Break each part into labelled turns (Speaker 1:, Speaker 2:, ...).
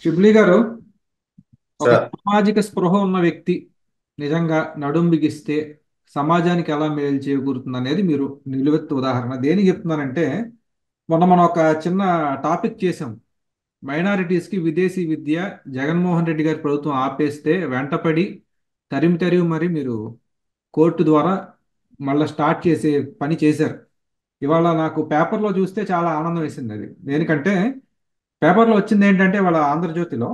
Speaker 1: షిబ్లీ గారు, ఒక
Speaker 2: సార్.
Speaker 1: సామాజిక స్పృహ ఉన్న వ్యక్తి నిజంగా నడుం బిగిస్తే సమాజానికి ఎలా మేలు చేకూరుతుంది అనేది మీరు నిలువెత్తు ఉదాహరణ. దేనికి చెప్తున్నానంటే, మొన్న మనం ఒక చిన్న టాపిక్ చేసాం. మైనారిటీస్కి విదేశీ విద్య జగన్మోహన్ రెడ్డి గారి ప్రభుత్వం ఆపేస్తే వెంటపడి తరిమి తరిమి మరి మీరు కోర్టు ద్వారా మళ్ళీ స్టార్ట్ చేసే పని చేశారు. ఇవాళ నాకు పేపర్లో చూస్తే చాలా ఆనందం వేసింది. అది దేనికంటే, పేపర్లో వచ్చింది ఏంటంటే వాళ్ళ ఆంధ్రజ్యోతిలో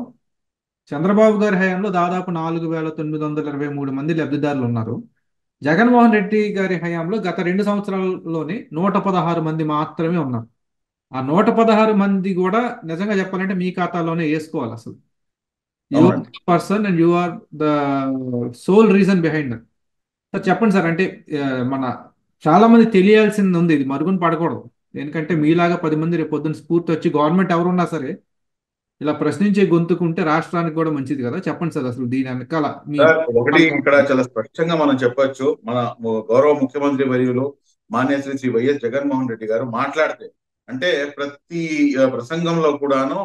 Speaker 1: చంద్రబాబు గారి హయాంలో దాదాపు 4,923 మంది లబ్ధిదారులు ఉన్నారు. జగన్మోహన్ రెడ్డి గారి హయాంలో గత 2 సంవత్సరాల్లోనే 116 మంది మాత్రమే ఉన్నారు. ఆ 116 మంది కూడా నిజంగా చెప్పాలంటే మీ ఖాతాలోనే వేసుకోవాలి అసలు. యు ఆర్
Speaker 2: అవునండి.
Speaker 1: Person and you are the sole reason behind. Sir చెప్పండి సార్. అంటే ఆ, మన చాలా మంది తెలియాల్సింది ఉంది, ఇది మరుగున పడకూడదు. ఎందుకంటే మీలాగా 10 మంది రేపు పొద్దున్న స్ఫూర్తి వచ్చి గవర్నమెంట్ ఎవరున్నా సరే ఇలా ప్రశ్నించే గొంతుకుంటే రాష్ట్రానికి కూడా మంచిది కదా. చెప్పండి సార్ అసలు దీని వెనకాల మీ
Speaker 2: సార్, ఒకటి ఇక్కడ చాలా స్పష్టంగా మనం చెప్పొచ్చు. మన గౌరవ ముఖ్యమంత్రి వర్యులు మాన్యశ్రీ శ్రీ వైఎస్ జగన్మోహన్ రెడ్డి గారు మాట్లాడితే అంటే ప్రతి ప్రసంగంలో కూడాను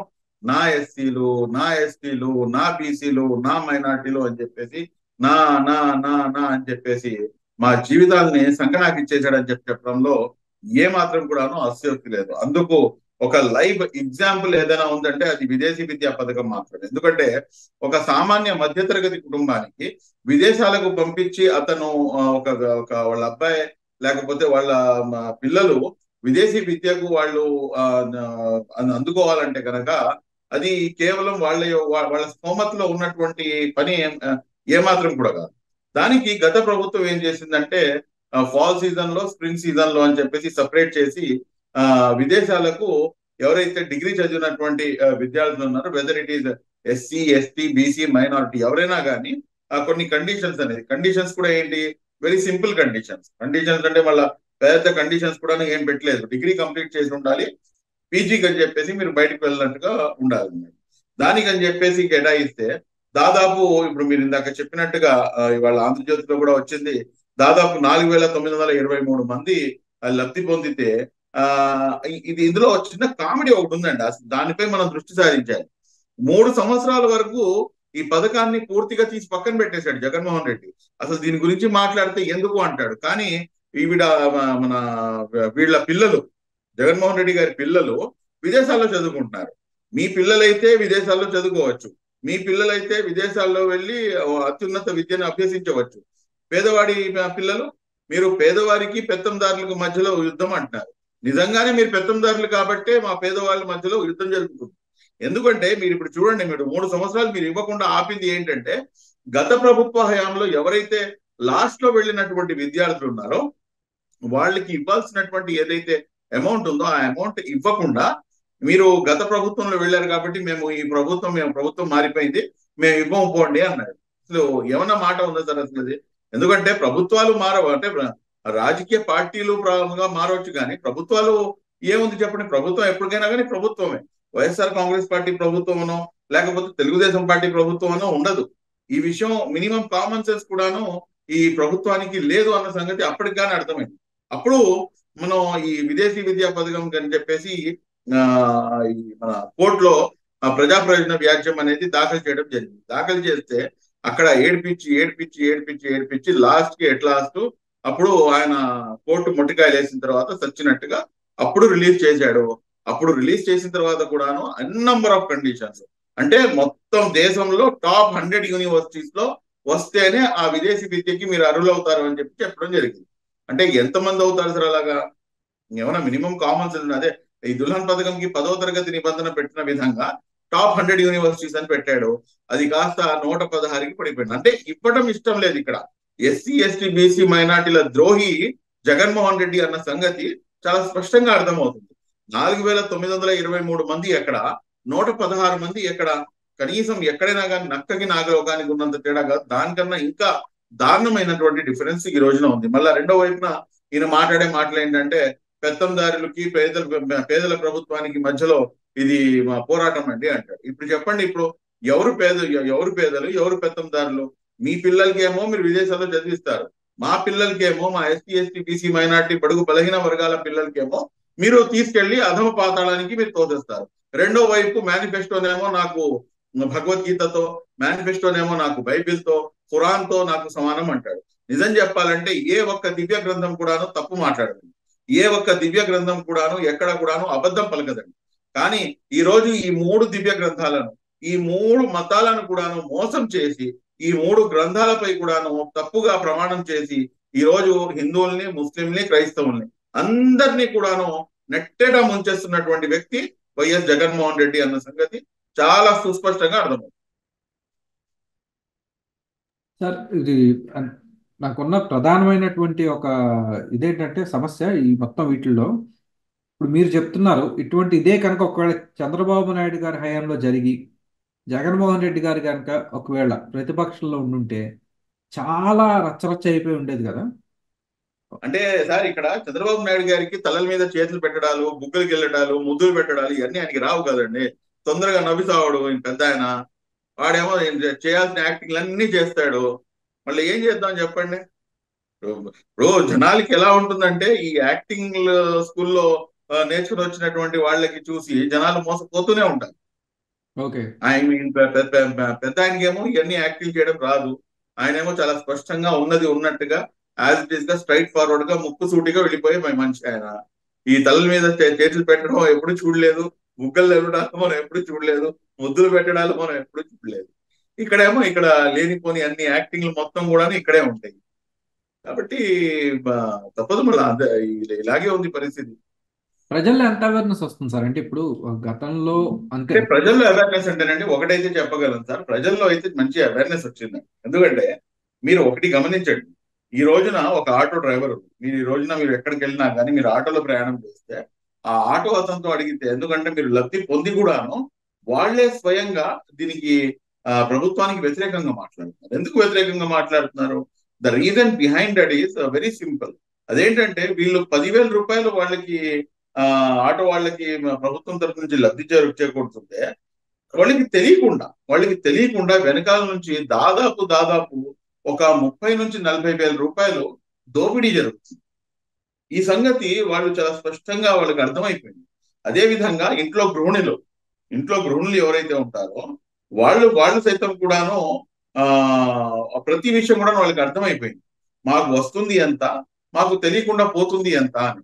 Speaker 2: నా ఎస్సీలు, నా ఎస్టీలు, నా బీసీలు, నా మైనార్టీలు అని చెప్పేసి నా నా నా నా అని చెప్పేసి మా జీవితాల్ని సంకనాకి ఇచ్చేసాడని చెప్పి చెప్పడంలో ఏ మాత్రం కూడాను అస్యోక్తి లేదు. అందుకు ఒక లైవ్ ఎగ్జాంపుల్ ఏదైనా ఉందంటే అది విదేశీ విద్యా పథకం మాత్రమే. ఎందుకంటే ఒక సామాన్య మధ్యతరగతి కుటుంబానికి విదేశాలకు పంపించి అతను ఒక ఒక వాళ్ళ అబ్బాయి లేకపోతే వాళ్ళ పిల్లలు విదేశీ విద్యకు వాళ్ళు ఆ, అందుకోవాలంటే కనుక అది కేవలం వాళ్ళ స్తోమతలో ఉన్నటువంటి పని ఏమాత్రం కూడా కాదు. దానికి గత ప్రభుత్వం ఏం చేసిందంటే ఫాల్ సీజన్ లో, స్ప్రింగ్ సీజన్ లో అని చెప్పేసి సపరేట్ చేసి ఆ విదేశాలకు ఎవరైతే డిగ్రీ చదివినటువంటి విద్యార్థులు ఉన్నారో, whether it is SC, ST, BC, minority ఎవరైనా కానీ కొన్ని కండిషన్స్ అనేది, కండిషన్స్ కూడా ఏంటి, వెరీ సింపుల్ కండిషన్స్. కండిషన్స్ అంటే వాళ్ళ పెద్ద కండిషన్స్ కూడా ఏం పెట్టలేదు. డిగ్రీ కంప్లీట్ చేసి ఉండాలి, పీజీకి అని చెప్పేసి మీరు బయటకు వెళ్ళినట్టుగా ఉండాలి. దానికి అని చెప్పేసి కేటాయిస్తే దాదాపు ఇప్పుడు మీరు ఇందాక చెప్పినట్టుగా ఇవాళ ఆంధ్రజ్యోతిలో కూడా వచ్చింది, దాదాపు 4,923 మంది లబ్ధి పొందితే ఆ ఇందులో చిన్న కామెడీ ఒకటి ఉందండి. అసలు దానిపై మనం దృష్టి సారించాలి. 3 సంవత్సరాల వరకు ఈ పథకాన్ని పూర్తిగా తీసి పక్కన పెట్టేశాడు జగన్మోహన్ రెడ్డి. అసలు దీని గురించి మాట్లాడితే ఎందుకు అంటాడు. కానీ ఈవిడ మన వీళ్ళ పిల్లలు, జగన్మోహన్ రెడ్డి గారి పిల్లలు విదేశాల్లో చదువుకుంటున్నారు. మీ పిల్లలైతే విదేశాల్లో చదువుకోవచ్చు, మీ పిల్లలైతే విదేశాల్లో వెళ్ళి అత్యున్నత విద్యను అభ్యసించవచ్చు. పేదవాడి పిల్లలు, మీరు పేదవారికి పెత్తందారులకు మధ్యలో యుద్ధం అంటున్నారు. నిజంగానే మీరు పెత్తందారులు కాబట్టే మా పేదవాళ్ళ మధ్యలో యుద్ధం జరుగుతుంది. ఎందుకంటే మీరు ఇప్పుడు చూడండి, మీరు 3 సంవత్సరాలు మీరు ఇవ్వకుండా ఆపింది ఏంటంటే, గత ప్రభుత్వ హయాంలో ఎవరైతే లాస్ట్ లో వెళ్ళినటువంటి విద్యార్థులు ఉన్నారో వాళ్ళకి ఇవ్వాల్సినటువంటి ఏదైతే అమౌంట్ ఉందో ఆ అమౌంట్ ఇవ్వకుండా మీరు గత ప్రభుత్వంలో వెళ్ళారు కాబట్టి మేము ప్రభుత్వం మారిపోయింది, మేము ఇవ్వము పోండి అన్నాడు. అసలు ఏమన్నా మాట ఉందా సార్ అసలు అది? ఎందుకంటే ప్రభుత్వాలు మారవు అంటే రాజకీయ పార్టీలు మారవచ్చు, కానీ ప్రభుత్వాలు ఏముంది చెప్పండి. ప్రభుత్వం ఎప్పటికైనా కానీ ప్రభుత్వమే. వైఎస్ఆర్ కాంగ్రెస్ పార్టీ ప్రభుత్వమనో లేకపోతే తెలుగుదేశం పార్టీ ప్రభుత్వమనో ఉండదు. ఈ విషయం మినిమం కామన్ సెన్స్ కూడాను ఈ ప్రభుత్వానికి లేదు అన్న సంగతి అప్పటికి కానీ అర్థమైంది. అప్పుడు మనం ఈ విదేశీ విద్యా పథకం అని చెప్పేసి ఆ ఈ మన కోర్టులో ప్రజా ప్రయోజన వ్యాజ్యం అనేది దాఖలు చేయడం జరిగింది. దాఖలు చేస్తే అక్కడ ఏడిపించి ఏడిపించి ఏడిపించి ఏడిపించి లాస్ట్ కి లాస్ట్ అప్పుడు ఆయన కోర్టు మొట్టికాయలు వేసిన తర్వాత సచ్చినట్టుగా అప్పుడు రిలీజ్ చేశాడు. అప్పుడు రిలీజ్ చేసిన తర్వాత కూడాను అన్ నంబర్ ఆఫ్ కండిషన్స్, అంటే మొత్తం దేశంలో టాప్ 100 యూనివర్సిటీస్ లో వస్తేనే ఆ విదేశీ విద్యకి మీరు అర్హులవుతారు అని చెప్పి చెప్పడం జరిగింది. అంటే ఎంతమంది అవుతారు సార్ అలాగా? ఏమైనా మినిమం కామన్ సెన్స్ అదే. ఈ దుల్హన్ పథకంకి 10వ తరగతి నిబంధన పెట్టిన విధంగా టాప్ 100 యూనివర్సిటీస్ అని పెట్టాడు. అది కాస్త 116కి పడిపోయింది. అంటే ఇవ్వడం ఇష్టం లేదు ఇక్కడ. ఎస్సీ, ఎస్టీ, బీసీ, మైనార్టీల ద్రోహి జగన్మోహన్ రెడ్డి అన్న సంగతి చాలా స్పష్టంగా అర్థమవుతుంది. 4,923 మంది ఎక్కడ, 116 మంది ఎక్కడ? కనీసం ఎక్కడైనా కానీ నక్కకి నాగలోకానికి ఉన్నంత తేడా కాదు, దానికన్నా ఇంకా దారుణమైనటువంటి డిఫరెన్స్ ఈ రోజున ఉంది. మళ్ళా రెండో వైపున ఈయన మాట్లాడే మాటలు ఏంటంటే పెత్తందారులకి పేదల ప్రభుత్వానికి మధ్యలో ఇది మా పోరాటం అండి అంటారు. ఇప్పుడు చెప్పండి, ఇప్పుడు ఎవరు పేదలు, ఎవరు పెత్తందారులు? మీ పిల్లలకేమో మీరు విదేశాల్లో చదివిస్తారు, మా పిల్లలకేమో, మా ఎస్టీ, ఎస్టీ, బీసీ, మైనార్టీ, బడుగు బలహీన వర్గాల పిల్లలకేమో మీరు తీసుకెళ్లి అధమ పాతాళానికి మీరు తోసేస్తారు. రెండో వైపు మేనిఫెస్టోనేమో నాకు భగవద్గీతతో, మేనిఫెస్టోనేమో నాకు బైబిల్తో, ఖురాన్తో నాకు సమానం అంటాడు. నిజం చెప్పాలంటే ఏ ఒక్క దివ్య గ్రంథం కూడాను తప్పు మాట్లాడదండి. ఏ ఒక్క దివ్య గ్రంథం కూడాను ఎక్కడ కూడాను అబద్ధం పలకదండి. కానీ ఈ రోజు ఈ మూడు దివ్య గ్రంథాలను, ఈ మూడు మతాలను కూడాను మోసం చేసి, ఈ మూడు గ్రంథాలపై కూడాను తప్పుగా ప్రమాణం చేసి, ఈ రోజు హిందువుల్ని, ముస్లింల్ని, క్రైస్తవుల్ని అందరినీ కూడాను నెట్టేట ముంచేస్తున్నటువంటి వ్యక్తి వైఎస్ జగన్మోహన్ రెడ్డి అన్న సంగతి చాలా సుస్పష్టంగా అర్థమవుతుంది.
Speaker 1: సార్ ఇది అన్- నాకున్న ప్రధానమైనటువంటి ఒక ఇదేంటంటే సమస్య ఈ మొత్తం వీటిల్లో ఇప్పుడు మీరు చెప్తున్నారు ఇటువంటి ఇదే కనుక ఒకవేళ చంద్రబాబు నాయుడు గారి హయాంలో జరిగి జగన్మోహన్ రెడ్డి గారు కనుక ఒకవేళ ప్రతిపక్షంలో ఉండుంటే చాలా రచ్చరచ్చ అయిపోయి ఉండేది కదా.
Speaker 2: అంటే సార్ ఇక్కడ చంద్రబాబు నాయుడు గారికి తలల మీద చేతులు పెట్టడాలు, బుగ్గలు గిల్లడాలు, ముద్దులు పెట్టడాలు ఇవన్నీ ఆయనకి రావు కదండి. తొందరగా నవ్విసావాడు ఈయన పెద్ద ఆయన. వాడేమో చేయాల్సిన యాక్టింగ్లు అన్ని చేస్తాడు. మళ్ళీ ఏం చేద్దాం చెప్పండి. ఇప్పుడు జనాలకి ఎలా ఉంటుందంటే ఈ యాక్టింగ్ స్కూల్లో నేర్చుకుని వచ్చినటువంటి వాళ్ళకి చూసి జనాలు మోసపోతూనే ఉంటారు.
Speaker 1: ఓకే.
Speaker 2: పెద్ద ఆయనకేమో ఇవన్నీ యాక్టింగ్ చేయడం రాదు. ఆయనేమో చాలా స్పష్టంగా ఉన్నది ఉన్నట్టుగా యాజ్ ఇట్ ఈస్ గా స్ట్రైట్ ఫార్వర్డ్ గా ముక్కు సూటిగా వెళ్ళిపోయి మనిషి ఆయన. ఈ తలల మీద చేతులు పెట్టడం ఎప్పుడు చూడలేదు, బుగ్గలు వెళ్ళడాలు మనం ఎప్పుడు చూడలేదు, ముద్దులు పెట్టడాలు మనం ఎప్పుడు చూడలేదు. ఇక్కడేమో ఇక్కడ లేనిపోని అన్ని యాక్టింగ్లు మొత్తం కూడా ఇక్కడే ఉంటాయి. కాబట్టి తప్పదు మళ్ళీ ఇలాగే ఉంది పరిస్థితి.
Speaker 1: ప్రజల్లో ఎంత అవేర్నెస్ వస్తుంది సార్ అంటే ఇప్పుడు గతంలో అంతే
Speaker 2: అంటే ప్రజల్లో అవేర్నెస్ అంటేనండి ఒకటైతే చెప్పగలను సార్, ప్రజల్లో అయితే మంచి అవేర్నెస్ వచ్చిందండి. ఎందుకంటే మీరు ఒకటి గమనించండి, ఈ రోజున ఒక ఆటో డ్రైవర్, మీరు ఈ రోజున మీరు ఎక్కడికి వెళ్ళినా కానీ మీరు ఆటోలో ప్రయాణం చేస్తే ఆ ఆటో అతనితో అడిగితే, ఎందుకంటే మీరు లబ్ధి పొంది కూడాను వాళ్లే స్వయంగా దీనికి ప్రభుత్వానికి వ్యతిరేకంగా మాట్లాడుతున్నారు. ఎందుకు వ్యతిరేకంగా మాట్లాడుతున్నారు? The reason behind that is very simple. అదేంటంటే వీళ్ళు 10,000 రూపాయలు వాళ్ళకి ఆటో వాళ్ళకి ప్రభుత్వం తరఫు నుంచి లబ్ధి చేకూరుతుంటే వాళ్ళకి తెలియకుండా వెనకాల నుంచి దాదాపు ఒక 30 నుంచి 40 వేల రూపాయలు దోపిడీ జరుగుతుంది. ఈ సంగతి వాళ్ళు చాలా స్పష్టంగా వాళ్ళకి అర్థమైపోయింది. అదే విధంగా ఇంట్లో గృహిణులు ఎవరైతే ఉంటారో వాళ్ళు సైతం కూడాను ప్రతి విషయం కూడా వాళ్ళకి అర్థమైపోయింది. మాకు వస్తుంది ఎంత, మాకు తెలియకుండా పోతుంది ఎంత అని.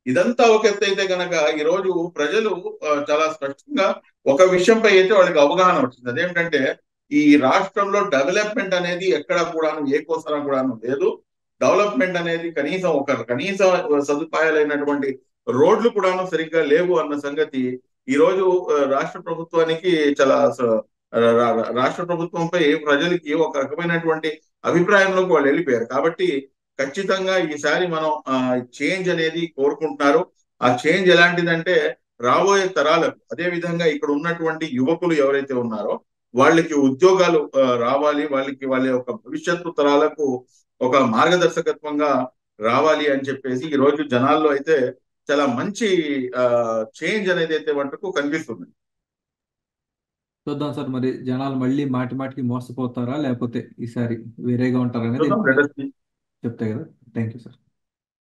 Speaker 2: ఇదంతా ఒక ఎత్తు అయితే కనుక ఈ రోజు ప్రజలు చాలా స్పష్టంగా ఒక విషయంపై అయితే వాళ్ళకి అవగాహన వచ్చింది. అదేంటంటే ఈ రాష్ట్రంలో డెవలప్మెంట్ అనేది ఎక్కడ కూడాను ఏ కోసరం కూడాను లేదు. డెవలప్మెంట్ అనేది కనీస సదుపాయాలైనటువంటి రోడ్లు కూడాను సరిగ్గా లేవు అన్న సంగతి ఈ రోజు రాష్ట్ర ప్రభుత్వానికి చాలా రాష్ట్ర ప్రభుత్వంపై ప్రజలకి ఒక రకమైనటువంటి అభిప్రాయంలోకి వాళ్ళు వెళ్ళిపోయారు. కాబట్టి ఖచ్చితంగా ఈసారి మనం చేంజ్ అనేది కోరుకుంటున్నారు. ఆ చేంజ్ ఎలాంటిదంటే రాబోయే తరాలకు, అదే విధంగా ఇక్కడ ఉన్నటువంటి యువకులు ఎవరైతే ఉన్నారో వాళ్ళకి ఉద్యోగాలు రావాలి, వాళ్ళ యొక్క భవిష్యత్తు తరాలకు ఒక మార్గదర్శకత్వంగా రావాలి అని చెప్పేసి ఈ రోజు జనాల్లో అయితే చాలా మంచి చేంజ్ అనేది అయితే మటుకు కనిపిస్తుంది.
Speaker 1: చూద్దాం సార్ మరి జనాలు మళ్ళీ మాటి మాటికి మోసపోతారా లేకపోతే ఈసారి వేరేగా ఉంటారా అనేది
Speaker 2: చూద్దాం.
Speaker 1: చెప్తాయి కదా. Thank you sir.